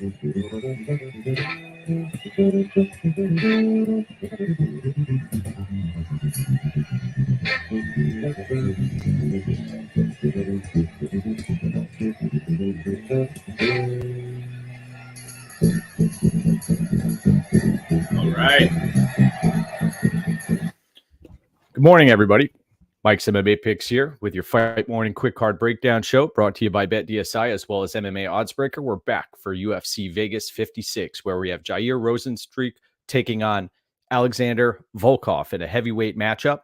All right. Good morning, everybody. MikesMMAPicks here with your Fight Morning Quick Card Breakdown show brought to you by BetDSI as well as MMAOddsbreaker. We're back for UFC Vegas 56, where we have Jair Rozenstruik taking on Alexander Volkov in a heavyweight matchup.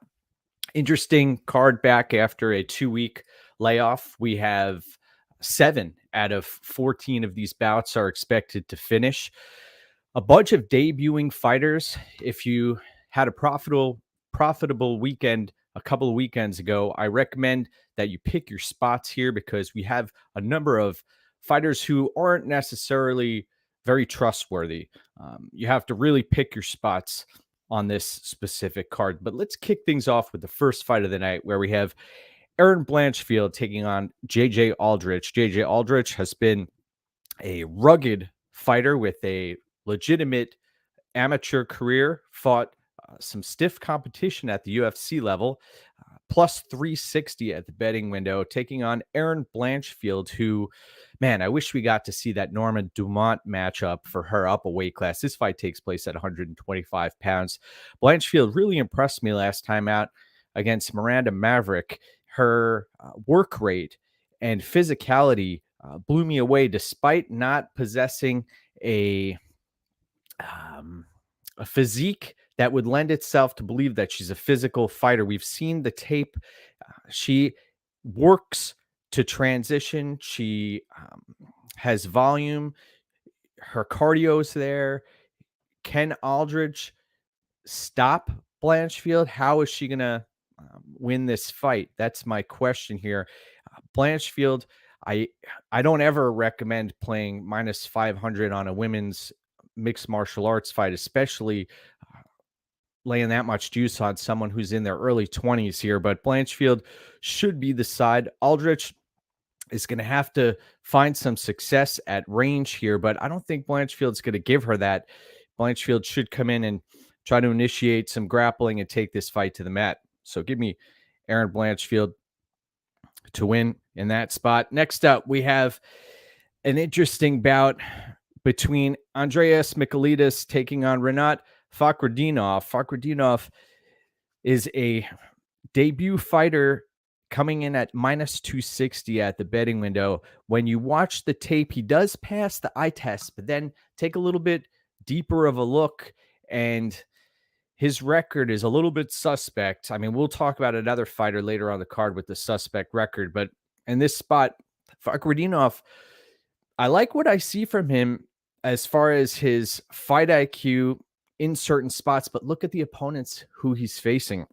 Interesting card back after a 2-week layoff. We have 7 out of 14 of these bouts are expected to finish. A bunch of debuting fighters. If you had a profitable weekend a couple of weekends ago, I recommend that you pick your spots here because we have a number of fighters who aren't necessarily very trustworthy. You have to really pick your spots on this specific card. But let's kick things off with the first fight of the night, where we have Erin Blanchfield taking on JJ Aldridge. JJ Aldridge has been a rugged fighter with a legitimate amateur career, fought some stiff competition at the UFC level, plus 360 at the betting window, taking on Erin Blanchfield, who, man, I wish we got to see that Norma Dumont matchup for her up a weight class. This fight takes place at 125 pounds. Blanchfield really impressed me last time out against Miranda Maverick. Her work rate and physicality blew me away, despite not possessing a physique that would lend itself to believe that she's a physical fighter. We've seen the tape. She works to transition. She has volume. Her cardio's there. Can Aldridge stop Blanchfield? How is she going to win this fight? That's my question here. Blanchfield, I don't ever recommend playing minus 500 on a women's mixed martial arts fight, especially laying that much juice on someone who's in their early 20s here. But Blanchfield should be the side. Aldridge is going to have to find some success at range here, but I don't think Blanchfield's going to give her that. Blanchfield should come in and try to initiate some grappling and take this fight to the mat. So give me Erin Blanchfield to win in that spot. Next up, we have an interesting bout between Andreas Mikulidas taking on Rinat Fakhrudinov. Fakhrudinov is a debut fighter coming in at minus 260 at the betting window. When you watch the tape, he does pass the eye test, but then take a little bit deeper of a look, and his record is a little bit suspect. I mean, we'll talk about another fighter later on the card with the suspect record, but in this spot, Fakhrudinov, I like what I see from him as far as his fight IQ in certain spots, but look at the opponents who he's facing.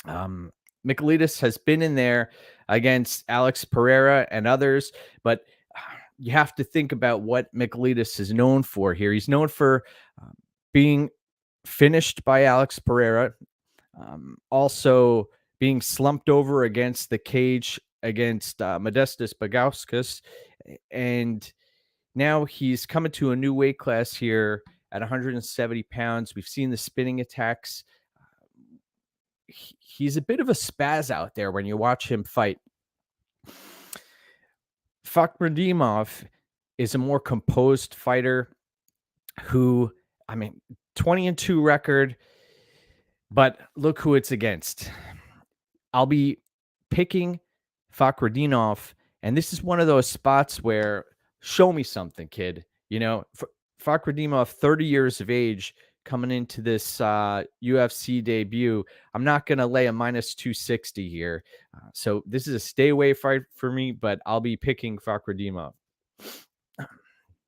Mikulidas has been in there against Alex Pereira and others, but you have to think about what Mikulidas is known for here. He's known for being finished by Alex Pereira, also being slumped over against the cage against Modestas Bagauskas, and now he's coming to a new weight class here at 170 pounds. We've seen the spinning attacks. He's a bit of a spaz out there when you watch him fight. Fakhrudinov is a more composed fighter who, 20-2 record, but look who it's against. I'll be picking Fakhrudinov, and this is one of those spots where show me something, kid. You know, Fakhrudinov, 30 years of age, coming into this UFC debut. I'm not going to lay a minus 260 here. So this is a stay away fight for me, but I'll be picking Fakhrudinov.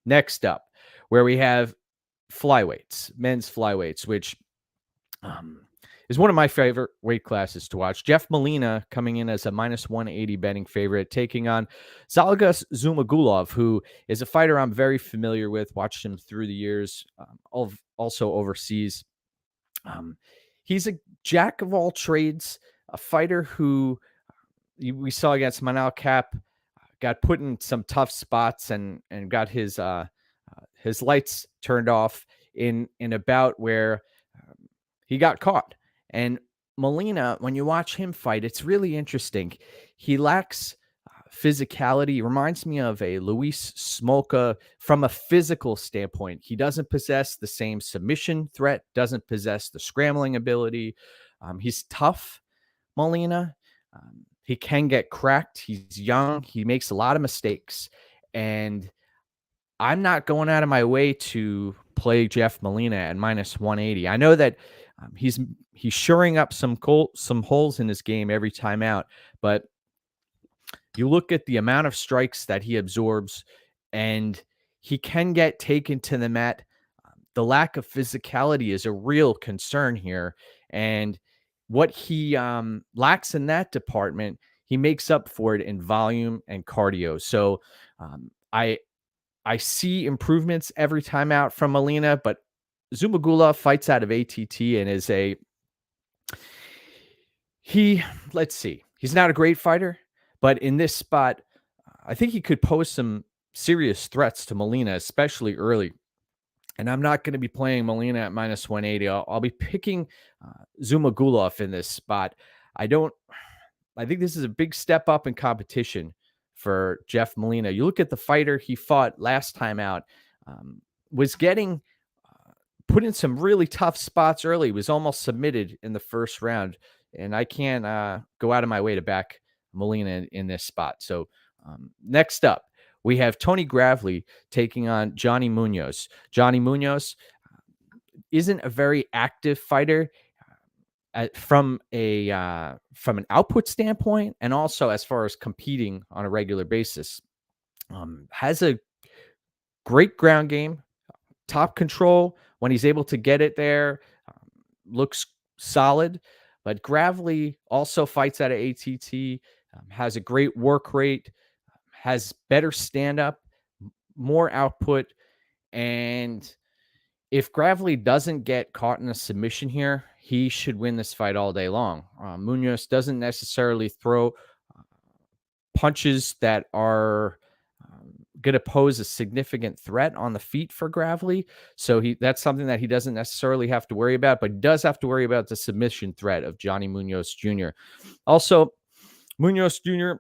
Next up, where we have flyweights, men's flyweights, which is one of my favorite weight classes to watch. Jeff Molina coming in as a minus 180 betting favorite, taking on Zhumagulov, who is a fighter I'm very familiar with, watched him through the years, also overseas. He's a jack of all trades, a fighter who we saw against Manal Cap, got put in some tough spots and got his his lights turned off in a bout where he got caught. And Molina, when you watch him fight, it's really interesting. He lacks physicality. He reminds me of a Luis Smolka from a physical standpoint. He doesn't possess the same submission threat, doesn't possess the scrambling ability. He's tough, Molina. He can get cracked. He's young. He makes a lot of mistakes. And I'm not going out of my way to play Jeff Molina at -180. I know that he's shoring up some holes in his game every time out, but you look at the amount of strikes that he absorbs, and he can get taken to the mat. The lack of physicality is a real concern here, and what he lacks in that department, he makes up for it in volume and cardio. So I see improvements every time out from Molina, but Zhumagulov fights out of ATT and is let's see. He's not a great fighter, but in this spot, I think he could pose some serious threats to Molina, especially early. And I'm not going to be playing Molina at -180. I'll be picking Zhumagulov in this spot. I think this is a big step up in competition for Jeff Molina. You look at the fighter he fought last time out, was getting put in some really tough spots early, was almost submitted in the first round. And I can't go out of my way to back Molina in this spot. So next up, we have Tony Gravely taking on Johnny Munoz. Johnny Munoz isn't a very active fighter from an output standpoint, and also as far as competing on a regular basis. Has a great ground game, top control when he's able to get it there, looks solid. But Gravely also fights out of ATT, has a great work rate, has better stand-up, more output. And if Gravely doesn't get caught in a submission here, he should win this fight all day long. Munoz doesn't necessarily throw punches that are going to pose a significant threat on the feet for Gravely. So that's something that he doesn't necessarily have to worry about, but does have to worry about the submission threat of Johnny Munoz Jr. Also, Munoz Jr.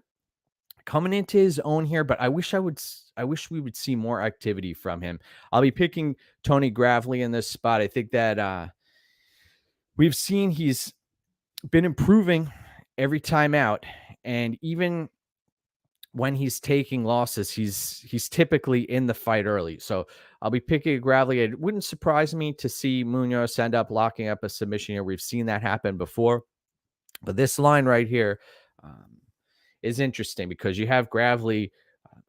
coming into his own here, but I wish we would see more activity from him. I'll be picking Tony Gravely in this spot. I think that we've seen he's been improving every time out, and even when he's taking losses, he's typically in the fight early. So I'll be picking Gravely. It wouldn't surprise me to see Munoz end up locking up a submission here. We've seen that happen before, but this line right here is interesting because you have Gravely.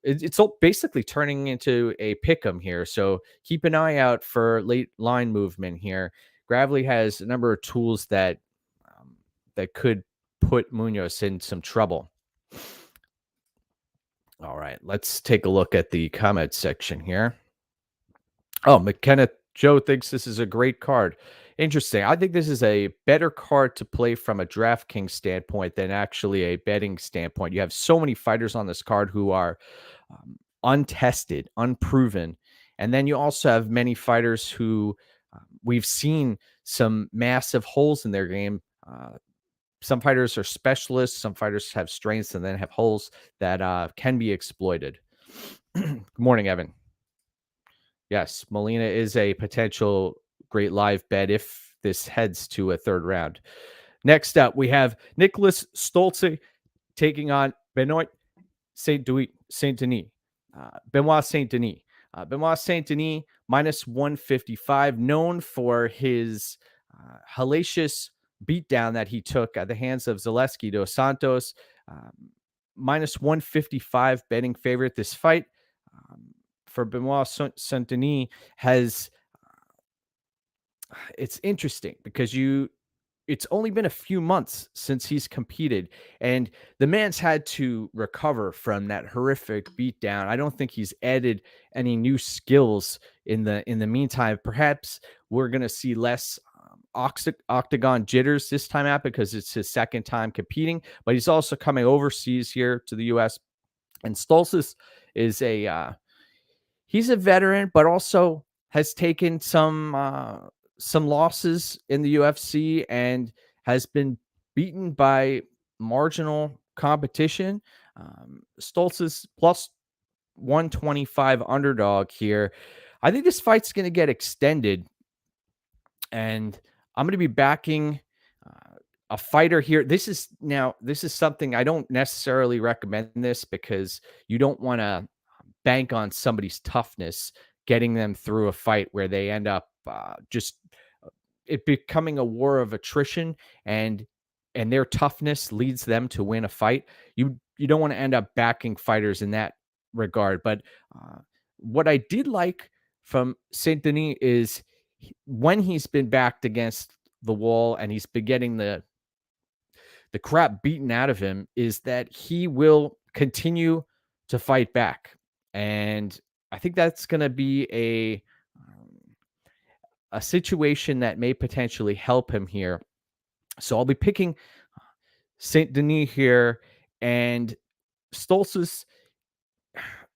It's basically turning into a pick'em here. So keep an eye out for late line movement here. Gravely has a number of tools that could put Munoz in some trouble. All right, let's take a look at the comment section here. Oh, McKenna Joe thinks this is a great card. Interesting. I think this is a better card to play from a DraftKings standpoint than actually a betting standpoint. You have so many fighters on this card who are untested, unproven. And then you also have many fighters who we've seen some massive holes in their game. Some fighters are specialists. Some fighters have strengths and then have holes that can be exploited. Good morning, Evan. Yes, Molina is a potential great live bet if this heads to a third round. Next up, we have Nicholas Stolze taking on Benoit Saint-Denis. Benoit Saint-Denis. Benoit Saint-Denis, -155, known for his hellacious beatdown that he took at the hands of Salecki dos Santos. -155 betting favorite. This fight for Benoit Saint-Denis it's interesting because it's only been a few months since he's competed, and the man's had to recover from that horrific beatdown. I don't think he's added any new skills in the meantime. Perhaps we're going to see less octagon jitters this time out because it's his second time competing, but he's also coming overseas here to the U.S. And Stolze is he's a veteran, but also has taken some losses in the UFC and has been beaten by marginal competition. Stolze's plus 125 underdog here. I think this fight's going to get extended, and I'm going to be backing a fighter here. This is something I don't necessarily recommend this because you don't want to bank on somebody's toughness getting them through a fight where they end up just it becoming a war of attrition, and their toughness leads them to win a fight. You don't want to end up backing fighters in that regard. But what I did like from Saint Denis is when he's been backed against the wall and he's been getting the crap beaten out of him, is that he will continue to fight back. And I think that's going to be a situation that may potentially help him here. So I'll be picking Saint Denis here, and Stolze's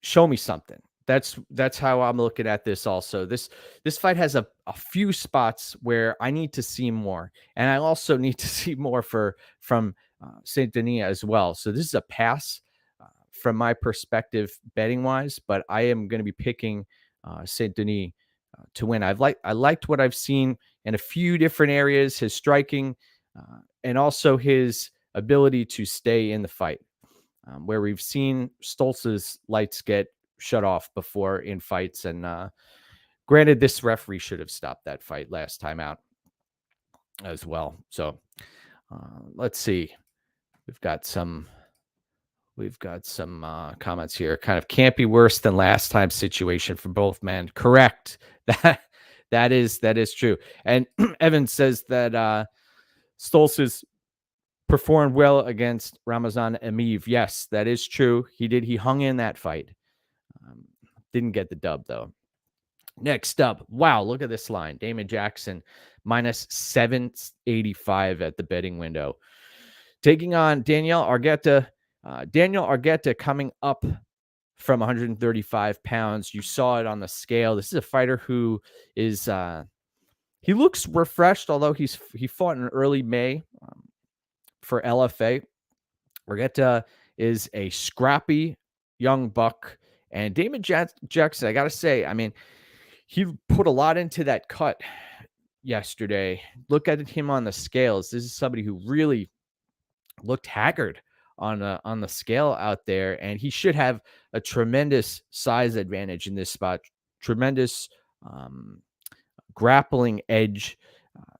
show me something. That's how I'm looking at this also. This fight has a few spots where I need to see more, and I also need to see more from Saint Denis as well. So this is a pass from my perspective betting wise, but I am going to be picking Saint Denis to win. I liked what I've seen in a few different areas, his striking and also his ability to stay in the fight, where we've seen Stolze's lights get shut off before in fights. And granted, this referee should have stopped that fight last time out as well. So let's see. We've got some comments here. Kind of can't be worse than last time situation for both men. Correct. That is true. And Evan says that Stolze's performed well against Ramazan Emeev. Yes, that is true. He did. He hung in that fight. Didn't get the dub, though. Next up, wow, look at this line. Damon Jackson, minus 785 at the betting window. Taking on Daniel Argeta. Daniel Argeta coming up from 135 pounds. You saw it on the scale. This is a fighter who is, he looks refreshed, although he fought in early May for LFA. Argeta is a scrappy young buck. And Damon Jackson, I got to say, I mean, he put a lot into that cut yesterday. Look at him on the scales. This is somebody who really looked haggard on the scale out there, and he should have a tremendous size advantage in this spot. Tremendous grappling edge,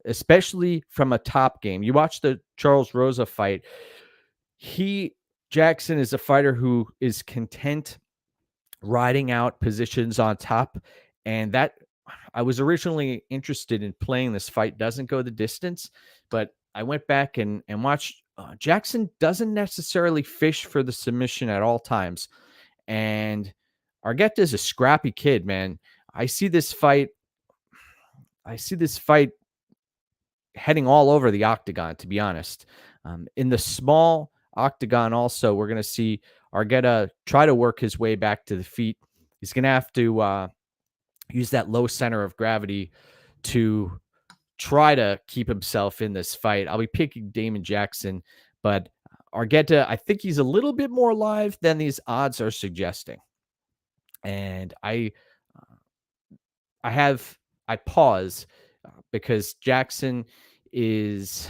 especially from a top game. You watch the Charles Rosa fight. Jackson is a fighter who is content riding out positions on top, and that I was originally interested in playing this fight. Doesn't go the distance, but I went back and watched. Jackson doesn't necessarily fish for the submission at all times, and Argeta is a scrappy kid, man. I see this fight heading all over the octagon, to be honest. In the small octagon also, we're going to see Argeta try to work his way back to the feet. He's going to have to use that low center of gravity to try to keep himself in this fight. I'll be picking Damon Jackson, but Argeta, I think he's a little bit more live than these odds are suggesting. And I pause because Jackson is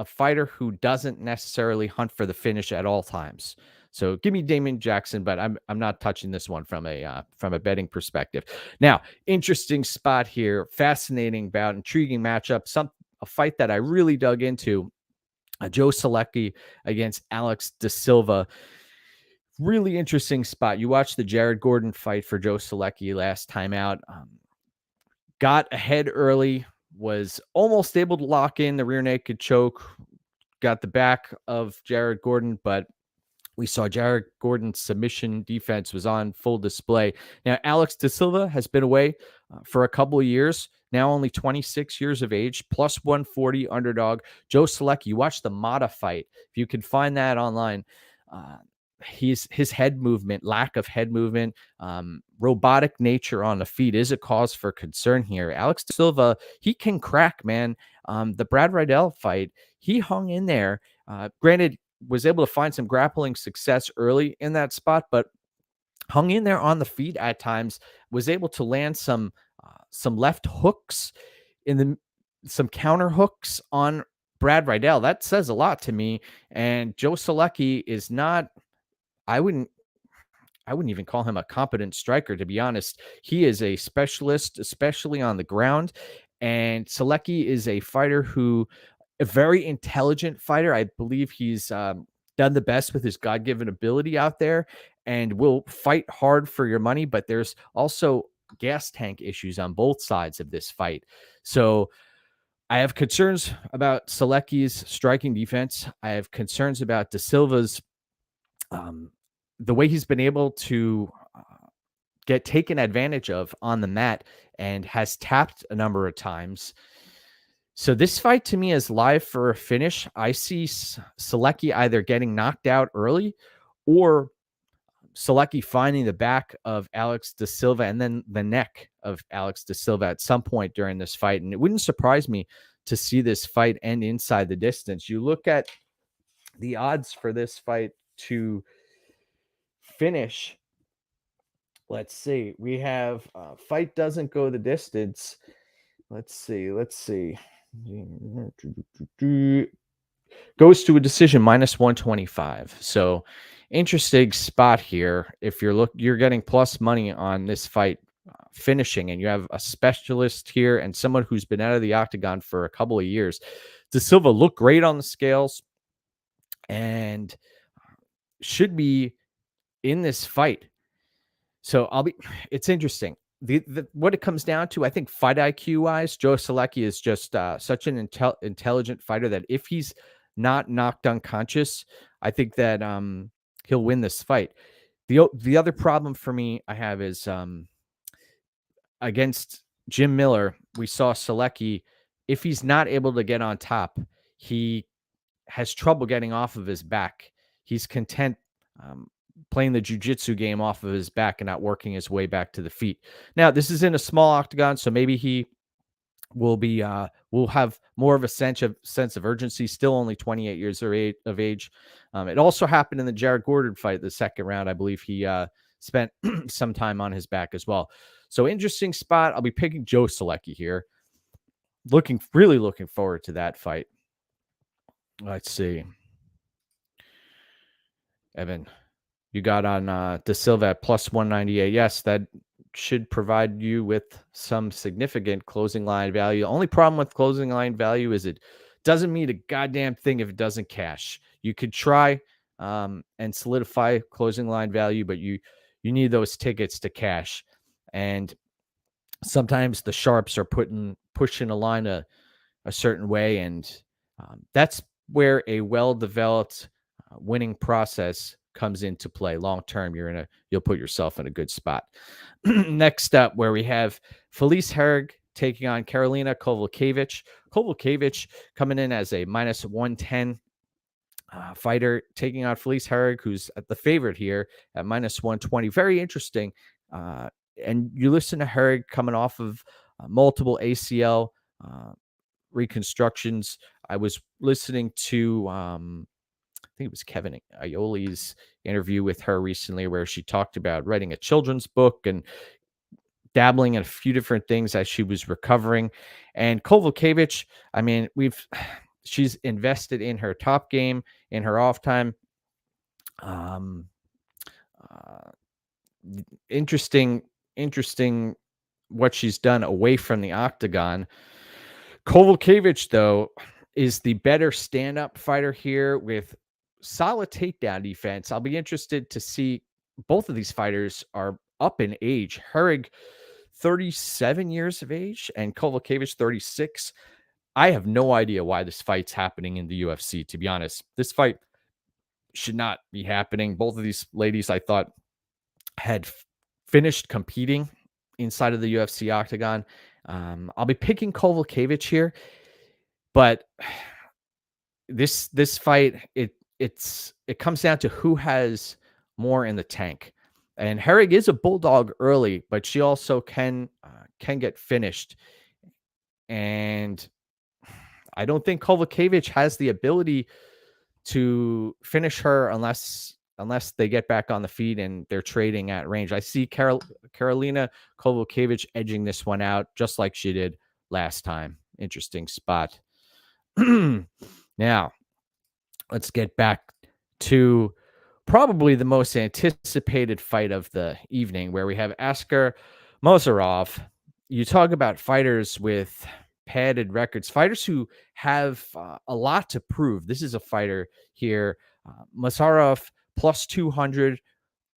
a fighter who doesn't necessarily hunt for the finish at all times. So give me Damon Jackson, but I'm not touching this one from a betting perspective. Now, interesting spot here, fascinating bout, intriguing matchup, a fight that I really dug into. Joe Salecki against Alex De Silva. Really interesting spot. You watched the Jared Gordon fight for Joe Salecki last time out. Got ahead early, was almost able to lock in the rear naked choke, got the back of Jared Gordon, but we saw Jared Gordon's submission defense was on full display. Now, Alex De Silva has been away for a couple of years, now only 26 years of age, plus 140 underdog. Joe Salecki, you watch the Mata fight, if you can find that online. his head movement, lack of head movement, robotic nature on the feet is a cause for concern here. Alex Silva, he can crack, man. The Brad Riddell fight, he hung in there. Granted, was able to find some grappling success early in that spot, but hung in there on the feet at times, was able to land some left hooks some counter hooks on Brad Riddell. That says a lot to me. And Joe Salecki is not, I wouldn't even call him a competent striker, to be honest. He is a specialist, especially on the ground. And Salecki is a fighter a very intelligent fighter. I believe he's done the best with his God-given ability out there and will fight hard for your money. But there's also gas tank issues on both sides of this fight. So I have concerns about Salecki's striking defense. I have concerns about De Silva's, the way he's been able to get taken advantage of on the mat and has tapped a number of times. So this fight to me is live for a finish. I see Salecki either getting knocked out early or Salecki finding the back of Alex De Silva and then the neck of Alex De Silva at some point during this fight. And it wouldn't surprise me to see this fight end inside the distance. You look at the odds for this fight to finish. Let's see. We have fight doesn't go the distance. Let's see. Goes to a decision -125. So interesting spot here. If you're getting plus money on this fight finishing, and you have a specialist here and someone who's been out of the octagon for a couple of years. De Silva looked great on the scales and should be in this fight. So it's interesting. What it comes down to, I think fight IQ wise, Joe Salecki is just such an intelligent fighter that if he's not knocked unconscious, I think that he'll win this fight. The other problem for me I have is against Jim Miller, we saw Salecki, if he's not able to get on top, he has trouble getting off of his back. He's content playing the jiu-jitsu game off of his back and not working his way back to the feet. Now, this is in a small octagon, so maybe he will have more of a sense of urgency. Still only 28 years of age. It also happened in the Jared Gordon fight, the second round. I believe he spent some time on his back as well. So interesting spot. I'll be picking Joe Salecki here. Really looking forward to that fight. Let's see. Evan, you got on De Silva at +198. Yes, that should provide you with some significant closing line value. The only problem with closing line value is it doesn't mean a goddamn thing if it doesn't cash. You could try and solidify closing line value, but you need those tickets to cash. And sometimes the sharps are pushing a line a certain way, and that's where a well-developed winning process comes into play. Long term, you'll put yourself in a good spot. Next up, where we have Felice Herrig taking on Karolina Kowalkiewicz. Kowalkiewicz coming in as a -110 fighter, taking on Felice Herrig, who's at the favorite here at -120. Very interesting. And you listen to Herrig coming off of multiple ACL reconstructions. I was listening to I think it was Kevin Ioli's interview with her recently, where she talked about writing a children's book and dabbling in a few different things as she was recovering. And Kowalkiewicz, I mean, she's invested in her top game, in her off time. Interesting what she's done away from the octagon. Kowalkiewicz, though, is the better stand-up fighter here with solid takedown defense. I'll be interested to see. Both of these fighters are up in age. Herrig, 37 years of age, and Kowalkiewicz, 36. I have no idea why this fight's happening in the UFC, to be honest. This fight should not be happening. Both of these ladies, I thought, had finished competing inside of the UFC octagon. I'll be picking Kowalkiewicz here, but this fight, it comes down to who has more in the tank. And Herrig is a bulldog early, but she also can get finished. And I don't think Kowalkiewicz has the ability to finish her unless they get back on the feet and they're trading at range. I see Karolina Kowalkiewicz edging this one out just like she did last time. Interesting spot. Now, let's get back to probably the most anticipated fight of the evening, where we have Askar Mazarov. You talk about fighters with padded records, fighters who have a lot to prove. This is a fighter here. Mazarov plus 200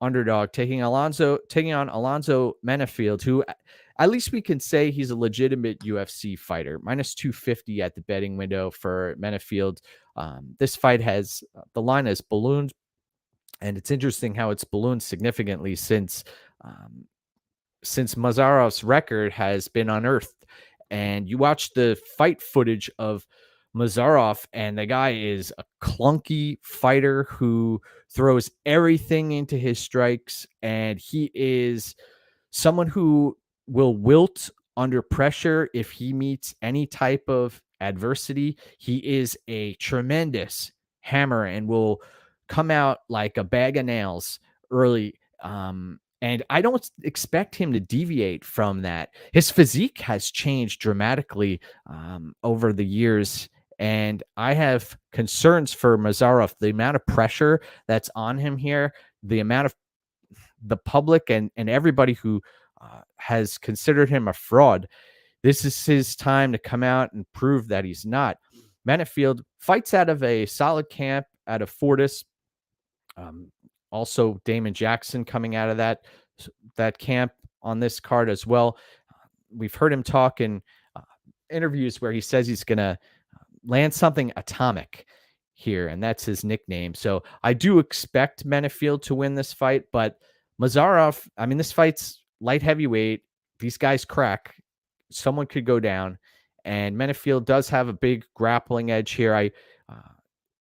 underdog taking on Alonzo Manifield, who at least we can say he's a legitimate UFC fighter. Minus 250 at the betting window for Manifield. This fight has the line has ballooned, and it's interesting how it's ballooned significantly since Mazarov's record has been unearthed. And you watch the fight footage of Mazarov, and the guy is a clunky fighter who throws everything into his strikes, and he is someone who will wilt under pressure if he meets any type of adversity. He is a tremendous hammer and will come out like a bag of nails early. And I don't expect him to deviate from that. His physique has changed dramatically over the years, and I have concerns for Mazarov. The amount of pressure that's on him here, the amount of the public and everybody who has considered him a fraud. This is his time to come out and prove that he's not. Manifield fights out of a solid camp out of Fortis. Also, Damon Jackson coming out of that camp on this card as well. We've heard him talk in interviews where he says he's going to land something atomic here, and that's his nickname. So I do expect Manifield to win this fight, but Mazarov, I mean, this fight's light heavyweight. These guys crack. Someone could go down, and Manifield does have a big grappling edge here. I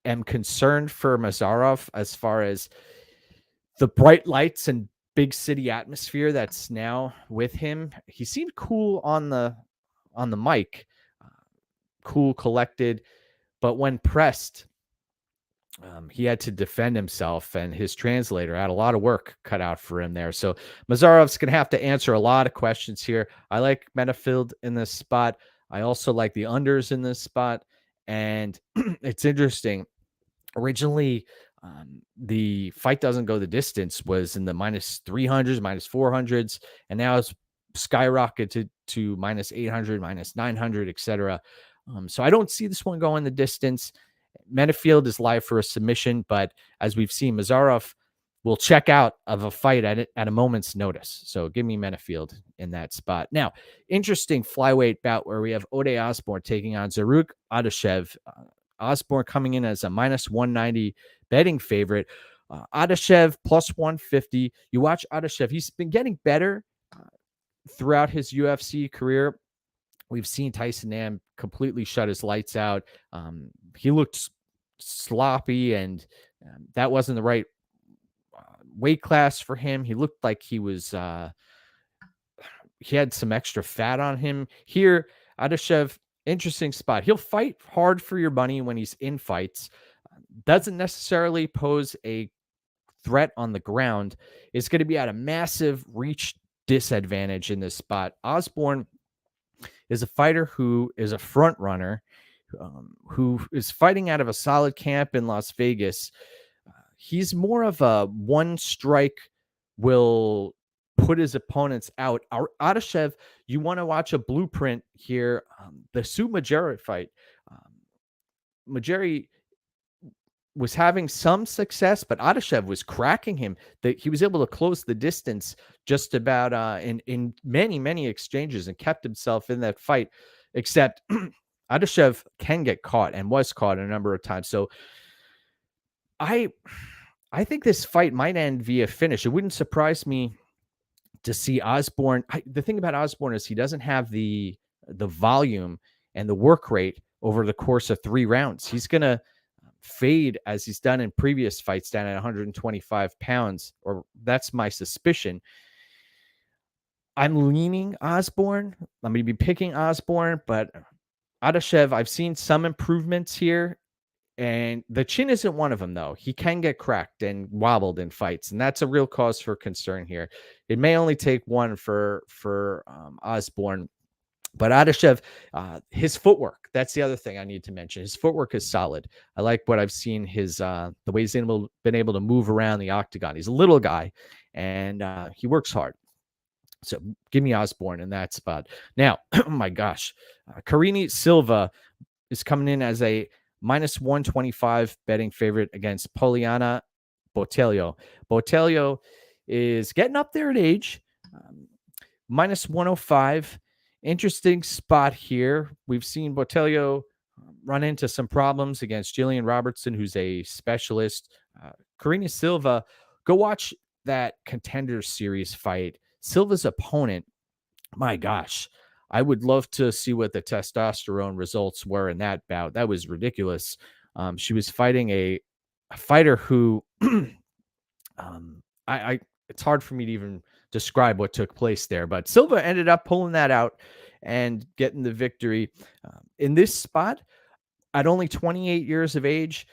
am concerned for Mazarov as far as the bright lights and big city atmosphere that's now with him. He seemed cool on the mic, cool, collected, but when pressed, he had to defend himself, and his translator had a lot of work cut out for him there. So Mazarov's going to have to answer a lot of questions here. I like Manifield in this spot. I also like the unders in this spot, and it's interesting. Originally, the fight doesn't go the distance was in the minus 300s, minus 400s, and now it's skyrocketed to minus 800, minus 900, etc. So I don't see this one going the distance. Manifield is live for a submission, but as we've seen, Mazarov will check out of a fight at a moment's notice. So give me Manifield in that spot. Now, interesting flyweight bout where we have Osborne taking on Zaruk Adashev. Osborne coming in as a minus 190 betting favorite. Adashev plus 150. You watch Adashev. He's been getting better throughout his UFC career. We've seen Tyson Nam completely shut his lights out. He looked sloppy, and that wasn't the right weight class for him. He looked like he had some extra fat on him. Here, Adashev, interesting spot. He'll fight hard for your money when he's in fights. Doesn't necessarily pose a threat on the ground. It's going to be at a massive reach disadvantage in this spot. Osborne is a fighter who is a front runner, who is fighting out of a solid camp in Las Vegas. He's more of a one strike will put his opponents out. Adashev, you want to watch a blueprint here. The Sue Majeri fight. Majeri was having some success, but Adashev was cracking him. He was able to close the distance just about in many, many exchanges and kept himself in that fight, except Adashev can get caught and was caught a number of times. So I think this fight might end via finish. It wouldn't surprise me to see Osborne. The thing about Osborne is he doesn't have the volume and the work rate over the course of 3 rounds. He's going to fade as he's done in previous fights down at 125 pounds, or that's my suspicion. I'm leaning Osborne. I'm going to be picking Osborne, but Adashev, I've seen some improvements here, and the chin isn't one of them, though. He can get cracked and wobbled in fights, and that's a real cause for concern here. It may only take one for Osborne, but Adashev, his footwork, that's the other thing I need to mention. His footwork is solid. I like what I've seen, the way he's been able to move around the octagon. He's a little guy, and he works hard. So give me Osborne in that spot. Now, oh my gosh, Karini Silva is coming in as a minus 125 betting favorite against Poliana Botelho. Botelho is getting up there in age, minus 105. Interesting spot here. We've seen Botelho run into some problems against Jillian Robertson, who's a specialist. Karini Silva, go watch that Contender Series fight. Silva's opponent, my gosh, I would love to see what the testosterone results were in that bout. That was ridiculous. She was fighting a fighter who, it's hard for me to even describe what took place there, but Silva ended up pulling that out and getting the victory. In this spot, at only 28 years of age,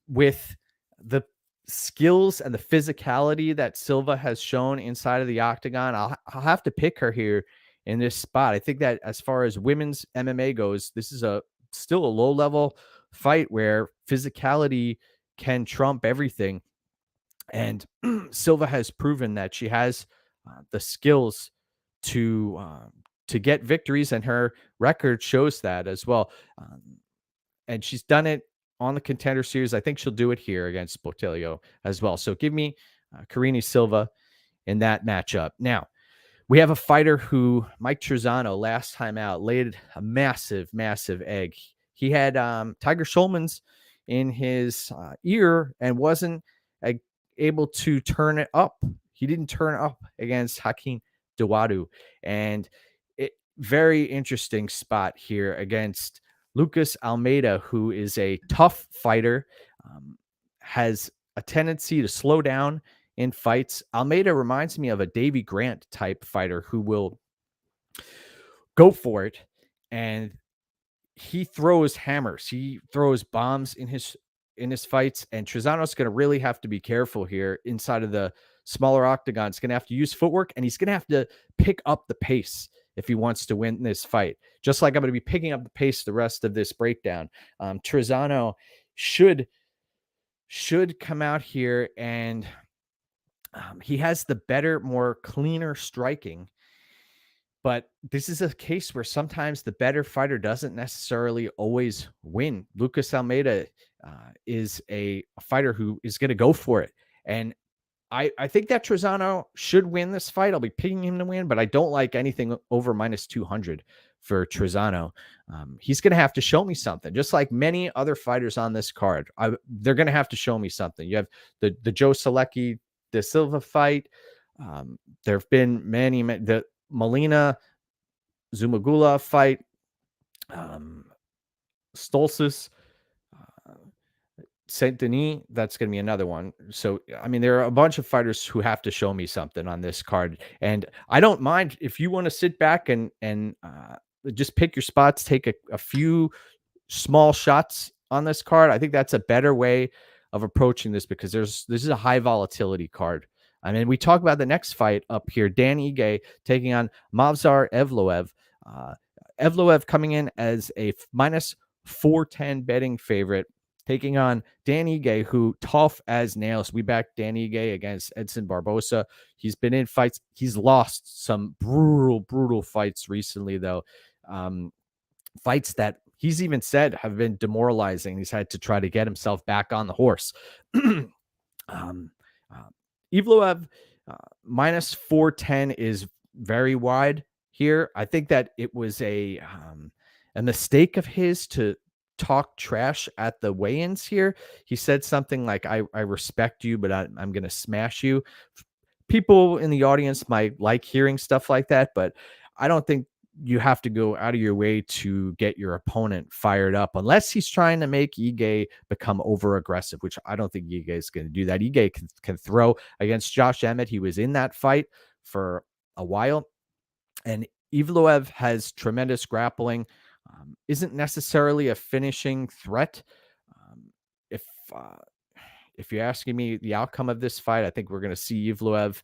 with the skills and the physicality that Silva has shown inside of the octagon, I'll have to pick her here in this spot. I think that as far as women's MMA goes, this is still a low level fight where physicality can trump everything. And Silva has proven that she has the skills to get victories, and her record shows that as well. And she's done it on the Contender Series. I think she'll do it here against Botelho as well. So give me Karini Silva in that matchup. Now, we have a fighter who, Mike Trisano, last time out, laid a massive, massive egg. He had Tiger Schulman's in his ear and wasn't able to turn it up. He didn't turn up against Hakeem Dawodu. And very interesting spot here against Lucas Almeida, who is a tough fighter, has a tendency to slow down in fights. Almeida reminds me of a Davy Grant type fighter who will go for it, and he throws hammers. He throws bombs in his fights, and Trisano's going to really have to be careful here inside of the smaller octagon. He's going to have to use footwork, and he's going to have to pick up the pace if he wants to win this fight. Just like I'm going to be picking up the pace the rest of this breakdown. Trisano should come out here, and he has the better, more cleaner striking. But this is a case where sometimes the better fighter doesn't necessarily always win. Lucas Almeida is a fighter who is going to go for it. And I think that Trisano should win this fight. I'll be picking him to win, but I don't like anything over minus 200 for Trisano. He's going to have to show me something, just like many other fighters on this card. They're going to have to show me something. You have the Joe Salecki, the Silva fight. There have been many, the Molina, Zhumagulov fight, Stolze, Saint Denis, that's going to be another one. So, I mean, there are a bunch of fighters who have to show me something on this card. And I don't mind if you want to sit back and just pick your spots, take a few small shots on this card. I think that's a better way of approaching this, because this is a high volatility card. I mean, we talk about the next fight up here, Dan Ige taking on Movsar Evloev. Evloev coming in as a minus 410 betting favorite, taking on Dan Ige, who tough as nails. We backed Dan Ige against Edson Barbosa. He's been in fights. He's lost some brutal fights recently, though. Fights that he's even said have been demoralizing. He's had to try to get himself back on the horse. Evloev minus 410 is very wide here. I think that it was a mistake of his to talk trash at the weigh-ins here. He said something like, I respect you, but I'm going to smash you. People in the audience might like hearing stuff like that, but I don't think you have to go out of your way to get your opponent fired up, unless he's trying to make Ige become over aggressive, which I don't think Ige is going to do that. Ige can throw against Josh Emmett. He was in that fight for a while, and Evloev has tremendous grappling, isn't necessarily a finishing threat. If you're asking me the outcome of this fight, I think we're going to see Evloev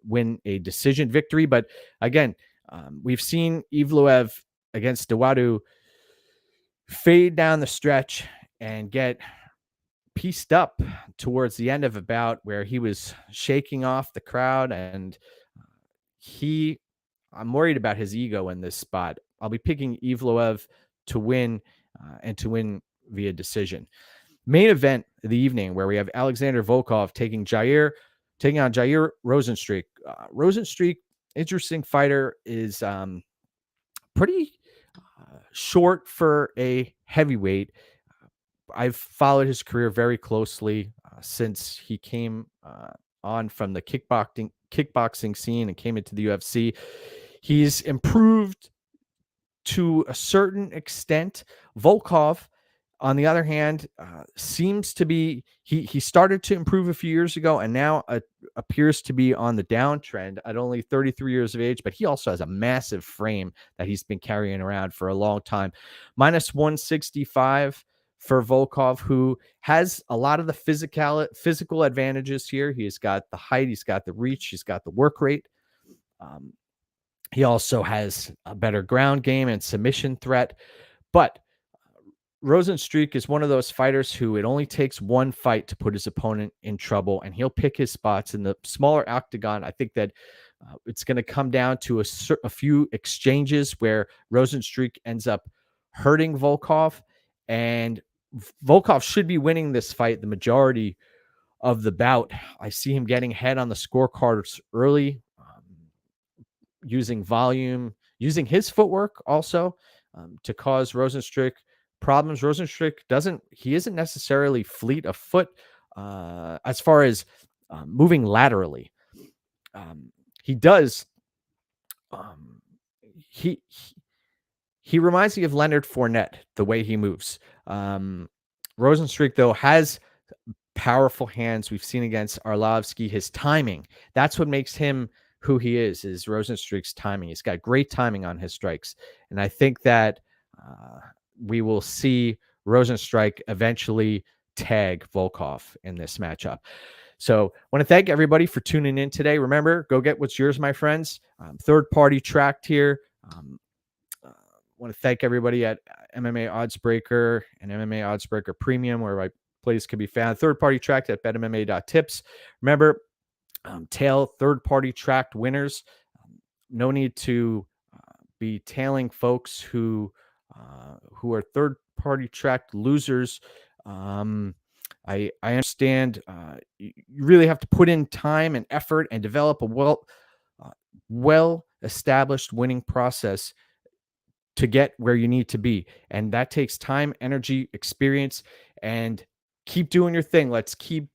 win a decision victory. But again, we've seen Evloev against Dawodu fade down the stretch and get pieced up towards the end of a bout where he was shaking off the crowd, and I'm worried about his ego in this spot. I'll be picking Evloev to win and to win via decision. Main event of the evening, where we have Alexander Volkov taking on Jair Rozenstruik. Rozenstruik, interesting fighter, is pretty short for a heavyweight. I've followed his career very closely since he came on from the kickboxing scene and came into the UFC. He's improved to a certain extent. Volkov, on the other hand, seems to be, he started to improve a few years ago and now appears to be on the downtrend at only 33 years of age, but he also has a massive frame that he's been carrying around for a long time. Minus 165 for Volkov, who has a lot of the physical advantages here. He's got the height, he's got the reach, he's got the work rate. He also has a better ground game and submission threat. But Rozenstruik is one of those fighters who it only takes one fight to put his opponent in trouble, and he'll pick his spots in the smaller octagon. I think that it's going to come down to a few exchanges where Rozenstruik ends up hurting Volkov, and Volkov should be winning this fight the majority of the bout. I see him getting ahead on the scorecards early, using volume, using his footwork also to cause Rozenstruik problems. Rozenstruik isn't necessarily fleet of foot as far as moving laterally. He does. He reminds me of Leonard Fournette, the way he moves. Rozenstruik, though, has powerful hands. We've seen against Arlovsky, his timing. That's what makes him who he is Rozenstruik's timing. He's got great timing on his strikes. And I think that we will see Rozenstruik eventually tag Volkov in this matchup. So I want to thank everybody for tuning in today. Remember, go get what's yours, my friends. Third-party tracked here. I want to thank everybody at MMAOddsbreaker and MMAOddsbreaker Premium, where my plays can be found. Third-party tracked at betmma.tips. Remember, tail third-party tracked winners. No need to be tailing folks who are third-party tracked losers. I understand you really have to put in time and effort and develop a well-established winning process to get where you need to be. And that takes time, energy, experience, and keep doing your thing. Let's keep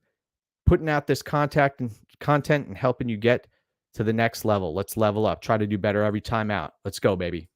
putting out this content and helping you get to the next level. Let's level up. Try to do better every time out. Let's go, baby.